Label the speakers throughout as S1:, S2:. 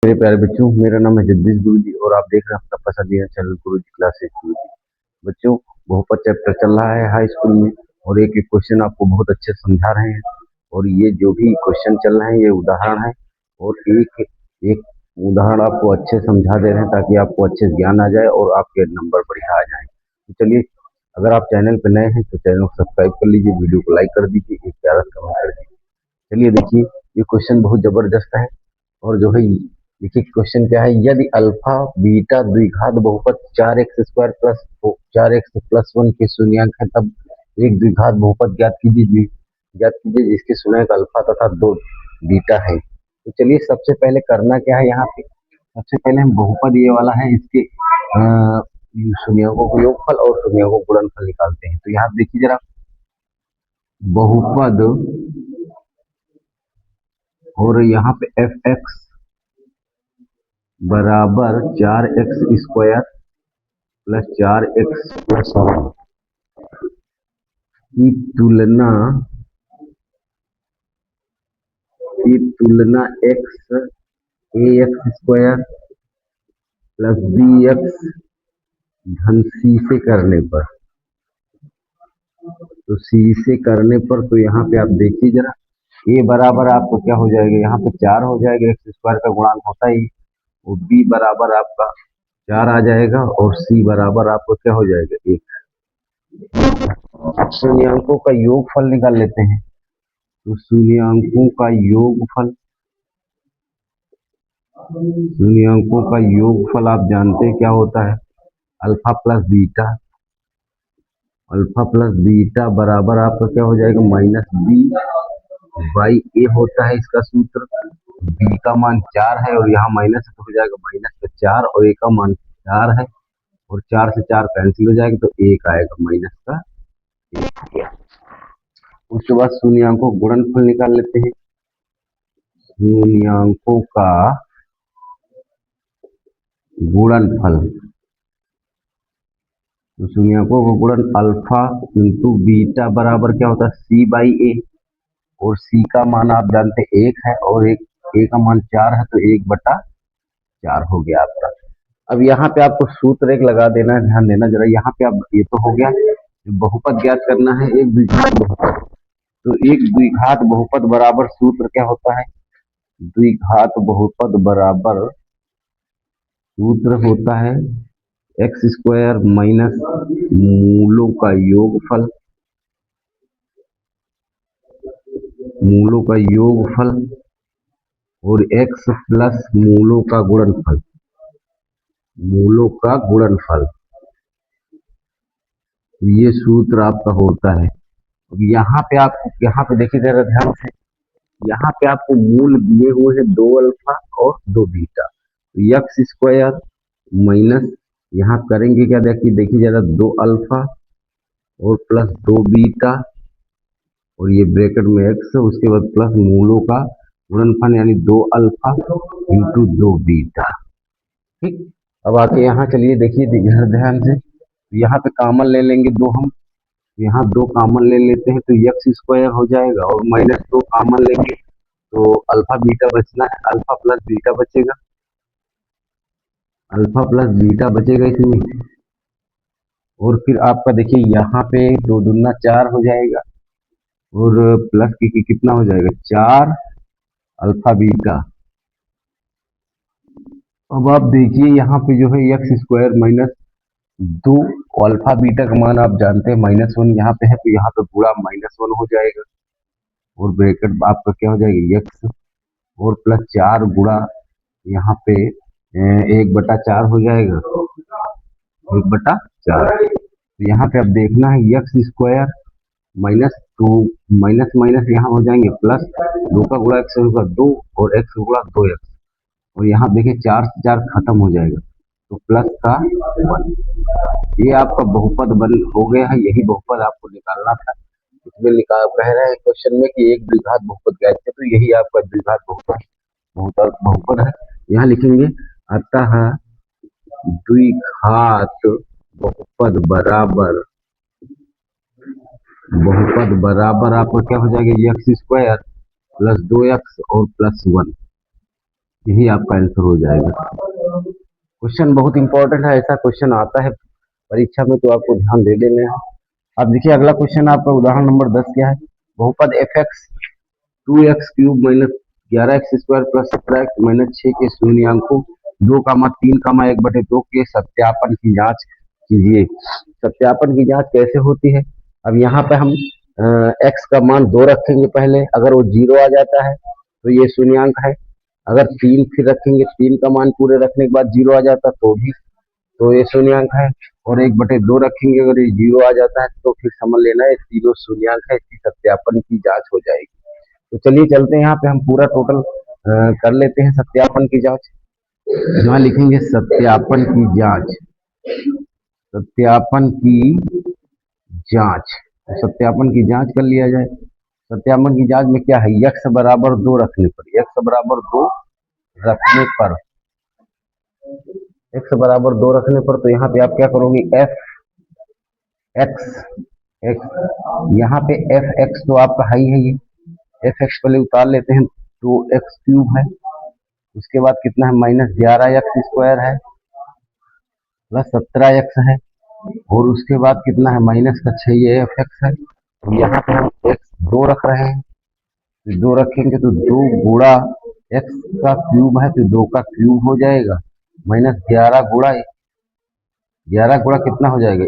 S1: मेरे प्यारे बच्चों, मेरा नाम है जगदीश गुरुजी और आप देख रहे हैं अपना पसंदीदा चैनल गुरुजी क्लासेस गुरुजी। बच्चों, बहुपद चैप्टर चल रहा है हाई स्कूल में और एक एक क्वेश्चन आपको बहुत अच्छे समझा रहे हैं। और ये जो भी क्वेश्चन चल रहे हैं ये उदाहरण है और एक एक उदाहरण आपको अच्छे समझा दे रहे हैं ताकि आपको अच्छे ज्ञान आ जाए और आपके नंबर बढ़िया आ जाए। तो चलिए, अगर आप चैनल पर नए हैं तो चैनल को सब्सक्राइब कर लीजिए, वीडियो को लाइक कर दीजिए, एक प्यारा कमेंट कर दीजिए। चलिए देखिए, ये क्वेश्चन बहुत जबरदस्त है। और जो है देखिए क्वेश्चन क्या है, यदि अल्फा बीटा द्विघात बहुपद 4x² प्लस 4x+1 के शून्यंक है तब एक द्विघात बहुपद ज्ञात कीजिए जिसके शून्यंक अल्फा तथा 2 बीटा है। तो चलिए, सबसे पहले करना क्या है, यहाँ पे सबसे पहले हम बहुपद ये वाला है इसके शून्यंकों को योगफल और शून्यंकों को गुणनफल निकालते हैं। तो यहाँ देखिए जरा, बहुपद और यहाँ पे f(x) बराबर 4x² प्लस 4x+1 की तुलना x ax² प्लस bx धन c से करने पर, तो c से करने पर तो यहाँ पे आप देखिए जरा, a बराबर आपको क्या हो जाएगा, यहाँ पे 4 हो जाएगा, x² का गुणांक होता ही, और b बराबर आपका 4 आ जाएगा और c बराबर आपको क्या हो जाएगा 1। अब शून्यंकों का योगफल निकाल लेते हैं। तो शून्यंकों का योगफल आप जानते हैं क्या होता है, अल्फा प्लस बीटा बराबर आपका क्या हो जाएगा -b/a होता है इसका सूत्र। b का मान 4 है और यहाँ माइनस तो हो जाएगा -4 और a का मान 4 है और 4 से 4 कैंसिल हो जाएगा तो 1 आएगा -1। उसके बाद शून्यंकों गुणनफल निकाल लेते हैं। शून्यंकों का गुणनफल, तो शून्यंकों का गुणन अल्फा इंटू बीटा बराबर क्या होता है c/a, और c का मान आप जानते हैं 1 है और एक a का मान 4 है तो 1/4 हो गया आपका। अब यहाँ पे आपको सूत्र एक लगा देना है, ध्यान देना जरा, यहाँ पे अब ये तो हो गया, बहुपद ज्ञात करना है एक द्विघात बहुपद। तो एक द्विघात बहुपद बराबर सूत्र क्या होता है, द्विघात बहुपद बराबर सूत्र होता है x² माइनस मूलों का योगफल और x प्लस मूलों का गुणनफल। तो ये सूत्र आपका होता है। यहाँ पे देखिए जरा ध्यान से, यहाँ पे आपको मूल दिए हुए हैं 2 अल्फा और 2 बीटा। तो x² माइनस यहाँ करेंगे क्या, देखिए जरा 2 अल्फा और प्लस 2 बीटा और ये ब्रैकेट में x, उसके बाद प्लस मूलों का गुणनफल यानी 2 अल्फा इंटू 2 बीटा। ठीक, अब आके यहाँ चलिए देखिए ध्यान से, यहाँ पे कॉमन ले लेंगे 2 हम, यहाँ 2 कॉमन ले लेते हैं तो x² हो जाएगा और -2 कॉमन लेंगे तो अल्फा बीटा बचना है, अल्फा प्लस बीटा बचेगा इसमें। और फिर आपका देखिए यहाँ पे 2 दूना 4 हो जाएगा और प्लस की कितना हो जाएगा 4 अल्फा बीटा। अब आप देखिए यहाँ पे जो है x² माइनस 2 अल्फा बीटा का मान आप जानते हैं -1 यहाँ पे है तो यहाँ पे पूरा -1 हो जाएगा और ब्रैकेट आपका क्या हो जाएगा x और प्लस 4 गुणा यहाँ पे 1/4 हो जाएगा, 1/4। तो यहाँ पे अब देखना है x² माइनस 2 माइनस माइनस यहाँ हो जाएंगे प्लस, 2 का गुणा x होगा 2 और x गुणा 2x, और यहाँ देखिए 4 से 4 खत्म हो जाएगा तो प्लस का 1। ये आपका बहुपद बन हो गया है, यही बहुपद आपको निकालना था। इसमें कह रहे हैं क्वेश्चन में कि एक द्विघात बहुपद ज्ञात है, तो यही आपका द्विघात बहुपद है। यहाँ लिखेंगे अतः द्विघात बहुपद बराबर आपका क्या हो जाएगा x² प्लस 2x और प्लस 1। यही आपका आंसर हो जाएगा। क्वेश्चन बहुत इंपॉर्टेंट है, ऐसा क्वेश्चन आता है परीक्षा में तो आपको ध्यान दे देना है। अब देखिए अगला क्वेश्चन आपका उदाहरण नंबर 10 क्या है। बहुपद F x 2x³ minus 11x² plus 17x minus 6 के शून्यांकों 2,3,1/2 के सत्यापन की जांच कीजिए। सत्यापन की जांच कैसे होती है। अब यहाँ पे हम एक्स का मान 2 रखेंगे पहले, अगर वो 0 आ जाता है तो ये शून्यांक है। अगर 3 फिर रखेंगे, 3 का मान पूरे रखने के बाद 0 आ जाता तो भी तो ये शून्यांक है। और 1/2 रखेंगे, अगर ये 0 आ जाता है तो फिर समझ लेना है तीनों शून्यांक है, इसकी सत्यापन की जांच हो जाएगी। तो चलिए चलते हैं यहाँ पे हम पूरा टोटल कर लेते हैं सत्यापन की जांच। यहाँ लिखेंगे सत्यापन की जांच, सत्यापन की जांच। तो सत्यापन की जांच कर लिया जाए। सत्यापन की जांच में क्या है, x बराबर 2 रखने पर, x बराबर 2 रखने पर, x बराबर 2 रखने पर तो यहाँ पे आप क्या करोगे, एफ एक्स एक्स, यहाँ पे एफ एक्स तो आपका हाई है, ये एफ एक्स पहले उतार लेते हैं, तो x³ है। उसके बाद कितना है, -11x² है प्लस 17x है। और उसके बाद कितना है, -6 ये एफ एक्स है। तो यहाँ पे हम x 2 रख रहे हैं, तो 2 रखेंगे तो 2 गुणा x का क्यूब है तो 2 का क्यूब हो जाएगा, -11 गुणा 11 गुणा कितना हो जाएगा,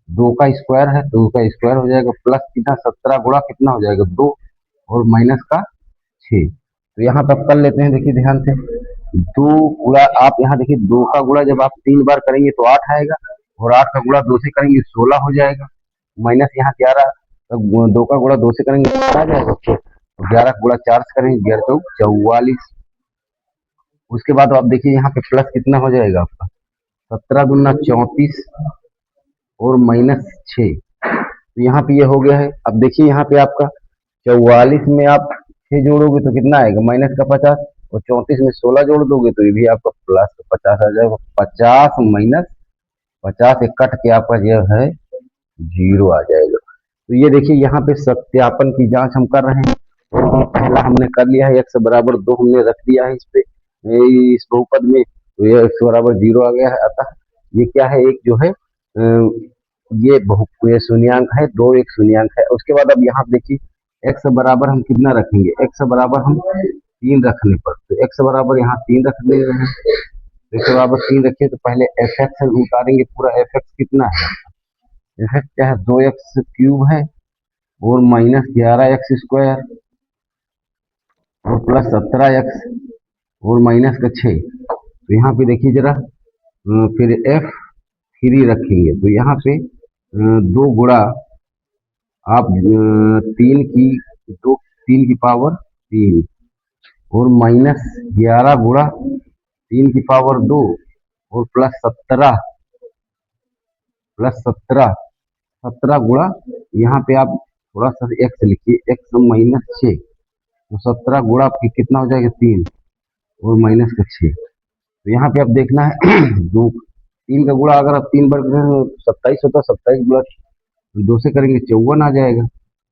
S1: 2 का स्क्वायर है, 2 का स्क्वायर हो जाएगा, प्लस कितना 17 गुणा कितना हो जाएगा 2, और माइनस का 6। तो यहाँ पर कर लेते हैं, देखिए ध्यान से, 2 गुणा, आप यहाँ देखिए 2 का गुणा जब आप 3 बार करेंगे तो 8 आएगा, और 8 का गुणा 2 से करेंगे 16 हो जाएगा, माइनस यहाँ 11, 2 का गुणा 2 से करेंगे तो आ जाएगा 11 गुणा 4 से करेंगे 11 चौक 44। उसके बाद आप देखिए यहाँ पे प्लस कितना हो जाएगा आपका, 17 दूना 34 और -6। तो यहाँ पे ये हो गया है। अब देखिए यहाँ पे आपका 44 में आप 6 जोड़ोगे तो कितना आएगा, माइनस का 50, और 34 में 16 जोड़ दोगे तो ये भी आपका प्लस 50 आ जाएगा। 50 माइनस 50 एक कट के आपका जो है 0 आ जाएगा। तो ये देखिए यहाँ पे सत्यापन की जांच हम कर रहे हैं। और पहला हमने कर लिया है, x बराबर 2 हमने रख दिया है इस पे, इस बहुपद में, तो ये x बराबर 0 आ गया है। अतः ये क्या है, एक जो है ये शून्यांक है, 2 एक शून्यांक है। उसके बाद अब यहाँ देखिए x बराबर हम कितना रखेंगे, x बराबर हम 3 रखने पर, तो x बराबर यहाँ 3 रख दे रहे हैं। x बराबर 3 रखे तो पहले एफ एक्स उतारेंगे, पूरा एफ एक्स कितना है, एफ एक्स क्या है 2x³ है, और -11x² और प्लस 17x और -6। तो यहाँ पे देखिए जरा, फिर F3 रखेंगे तो यहाँ पे 2 गुणा आप 3 की पावर 3 और -11 गुणा 3 की पावर 2 और प्लस 17 गुणा, यहाँ पे आप थोड़ा सा x लिखिए, x -6, तो 17 गुणा आपकी कितना हो जाएगा 3 और -6। तो यहाँ पे आप देखना है 3 का गुणा अगर आप 3 बार करें तो 27 होता है, 27 गुणा 2 से करेंगे 54 आ जाएगा,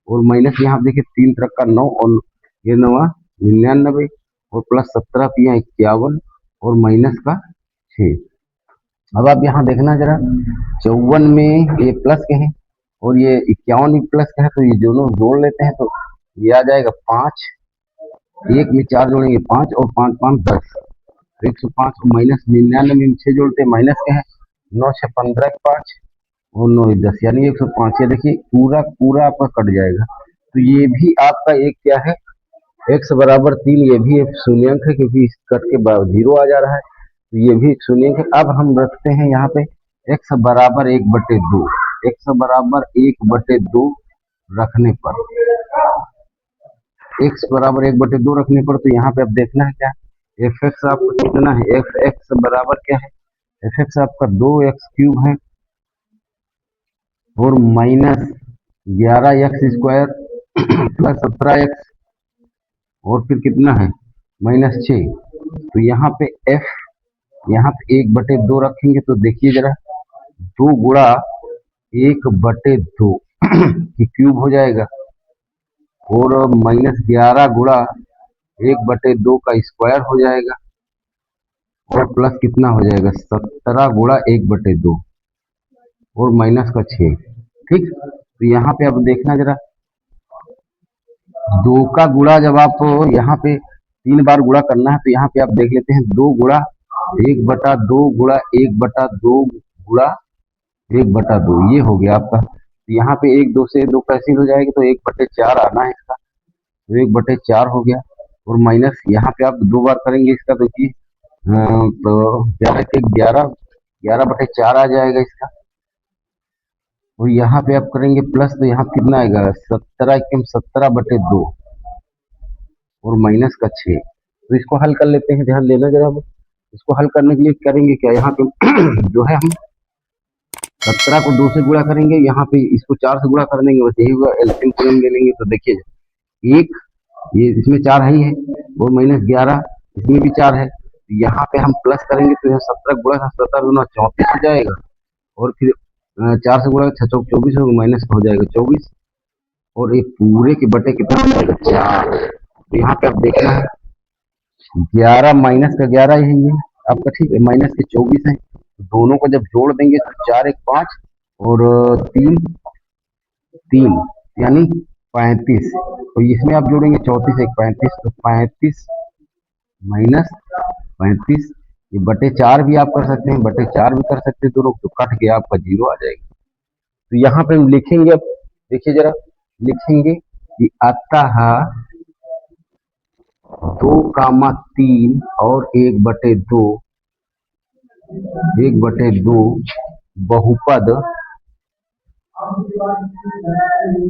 S1: और माइनस यहाँ देखिए 3 तरह का 9 और ये 9 99 और प्लस 17 यहाँ 51 और माइनस का 6। अब आप यहाँ देखना जरा, 54 में ये प्लस के हैं और ये 51 भी प्लस का है, तो ये दोनों जोड़ लेते हैं तो ये आ जाएगा 5, 1 में 4 जोड़ेंगे 5 और 5 5 10, 105 और -99 में 6 जोड़ते हैं, माइनस के हैं 9 6 15 5 और 9 10 यानी 105। ये देखिए पूरा पूरा आपका कट जाएगा। तो ये भी आपका एक क्या है, x बराबर 3, ये भी एक शून्यंक है क्योंकि इस कट के बाद 0 आ जा रहा है, तो ये भी एक शून्यंक है। अब हम रखते हैं यहाँ पे x बराबर 1/2, x बराबर 1/2 रखने पर, x बराबर 1/2 रखने पर, तो यहाँ पे अब देखना है क्या, एफ एक्स आपका कितना है, एफ एक्स बराबर क्या है, एफ एक्स आपका 2x³ है और -11x² प्लस 17x और फिर कितना है -6। तो यहाँ पे f, यहाँ पे 1/2 रखेंगे तो देखिए जरा, 2 गुणा 1/2 की क्यूब हो जाएगा, और -11 गुणा 1/2 का स्क्वायर हो जाएगा, प्लस कितना हो जाएगा 17 × 1/2 और माइनस का 6। ठीक, तो यहाँ पे अब देखना जरा, 2 का गुणा जब आप यहाँ पे 3 बार गुणा करना है तो यहाँ पे आप देख लेते हैं 2 गुणा 1/2 गुणा 1/2 गुणा 1/2, ये हो गया आपका। तो यहाँ पे 1 2 से 2 कैंसिल हो जाएगी तो 1/4 आना है इसका, तो 1/4 हो गया। और माइनस यहाँ पे आप 2 बार करेंगे इसका, देखिए तो 11 के 11, 11/4 आ जाएगा इसका। और यहाँ पे आप करेंगे प्लस तो यहाँ कितना आएगा 17 और माइनस का 6। तो इसको हल कर लेते हैं, ध्यान देना जरा। इसको हल करने के लिए करेंगे क्या, यहाँ पे जो है हम 17 को 2 से गुणा करेंगे, यहाँ पे इसको 4 से गुणा कर देंगे, बस यही हुआ। एलसीएम ले लेंगे तो देखिए एक, ये इसमें 4 है ही है, और माइनस 11 इसमें भी 4 है। तो यहाँ पे हम प्लस करेंगे तो यह 17 गुणा 17 दूना 34 हो जाएगा, और फिर 4 से गुणा 6 चौक 24 होगा, माइनस हो जाएगा 24, और ये पूरे के बटे कितना हो जाएगा 4। तो यहाँ पे आप देखना है 11 माइनस का 11 यही है आपका, ठीक है, माइनस के 24 है। तो दोनों को जब जोड़ देंगे तो 4 1 5 और 3 3 यानी 35। तो इसमें आप जोड़ेंगे 34 1 35, तो 35 माइनस 35, ये बटे 4 भी आप कर सकते हैं, बटे 4 भी कर सकते हैं दोनों, तो कट के आपका 0 आ जाएगा। तो यहाँ पे हम लिखेंगे, अब देखिए जरा, लिखेंगे कि अतः 2, 3 और 1/2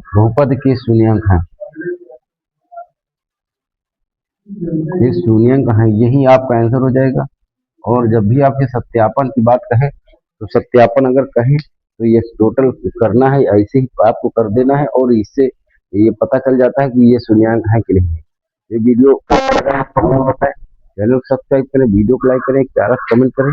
S1: बहुपद के शून्यंक हैं, ये शून्यंक है, यही आपका आंसर हो जाएगा। और जब भी आपके सत्यापन की बात कहे तो सत्यापन अगर कहें तो ये टोटल करना है, ऐसे ही आपको कर देना है, और इससे ये पता चल जाता है कि ये शून्यंक है कि नहीं। ये वीडियो चैनल को सब्सक्राइब करें, वीडियो को लाइक करें, प्यारा कमेंट करें।